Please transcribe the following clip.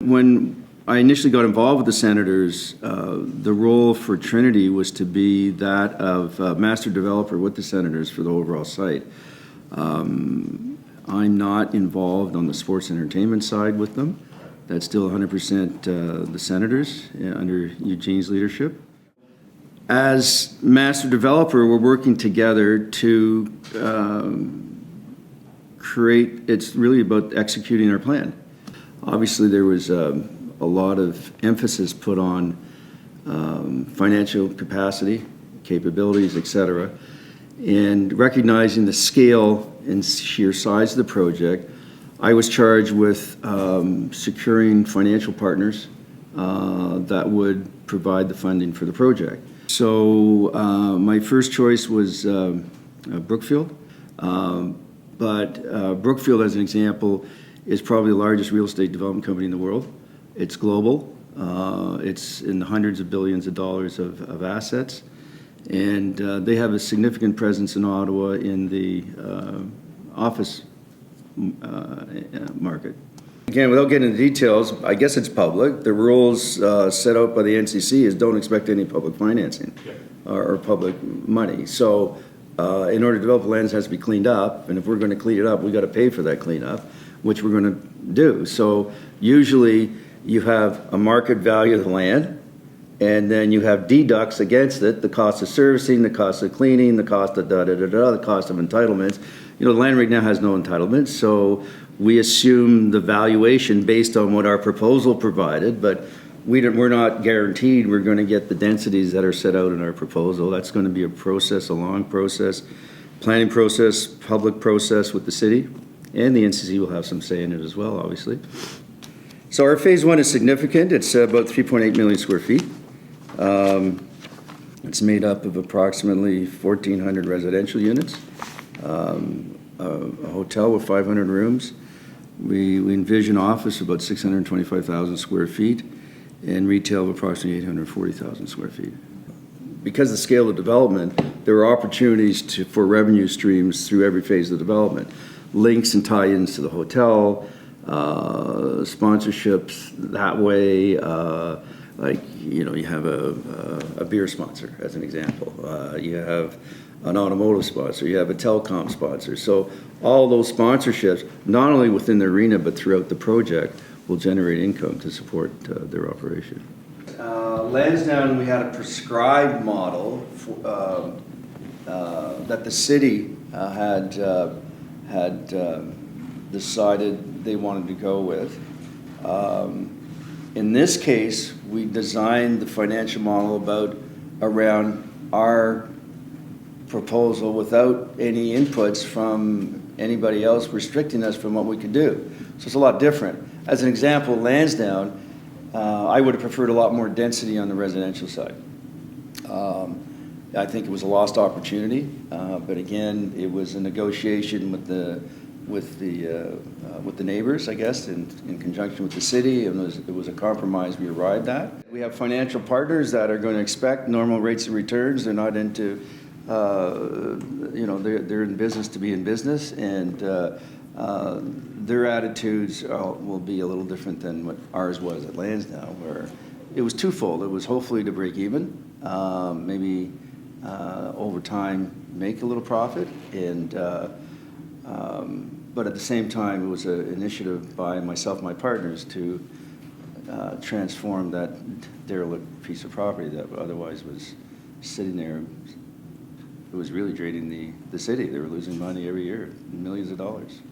when I initially got involved with the Senators, the role for Trinity was to be that of master developer with the Senators for the overall site. I'm not involved on the sports entertainment side with them. That's still 100% the Senators under Eugene's leadership. As master developer, we're working together to create, it's really about executing our plan. Obviously, there was a lot of emphasis put on financial capacity, capabilities, etc. And recognizing the scale and sheer size of the project, I was charged with securing financial partners that would provide the funding for the project. So my first choice was Brookfield, but Brookfield, as an example, is probably the largest real estate development company in the world. It's global. It's in the hundreds of billions of dollars of assets, and they have a significant presence in Ottawa in the office market. Again, without getting into details, I guess it's public. The rules set out by the NCC is don't expect any public financing or public money. So in order to develop land, it has to be cleaned up, and if we're going to clean it up, we've got to pay for that cleanup, which we're going to do. So usually you have a market value of the land, and then you have deducts against it, the cost of servicing, the cost of cleaning, the cost of the cost of entitlements. You know, the land right now has no entitlements, so we assume the valuation based on what our proposal provided, but we're not guaranteed we're going to get the densities that are set out in our proposal. That's going to be a process, a long process, planning process, public process with the city, and the NCC will have some say in it as well, obviously. So our phase one is significant. It's about 3.8 million square feet. It's made up of approximately 1,400 residential units, a hotel with 500 rooms. We envision office of about 625,000 square feet and retail of approximately 840,000 square feet. Because of the scale of development, there are opportunities for revenue streams through every phase of the development. Links and tie-ins to the hotel, sponsorships that way, like, you know, you have a beer sponsor, as an example. You have an automotive sponsor, you have a telecom sponsor. So all those sponsorships, not only within the arena, but throughout the project, will generate income to support their operation. Lansdowne, we had a prescribed model for, that the city had decided they wanted to go with. In this case, we designed the financial model around our proposal without any inputs from anybody else restricting us from what we could do. So it's a lot different. As an example, Lansdowne, I would have preferred a lot more density on the residential side. I think it was a lost opportunity, but again, it was a negotiation with the neighbors, I guess, in conjunction with the city, and it was a compromise we arrived at. We have financial partners that are going to expect normal rates of returns. They're not into, you know, they're in business to be in business, and their attitudes will be a little different than what ours was at Lansdowne, where it was twofold. It was hopefully to break even, maybe over time make a little profit, and but at the same time, it was an initiative by myself and my partners to transform that derelict piece of property that otherwise was sitting there. It was really draining the city. They were losing money every year, millions of dollars.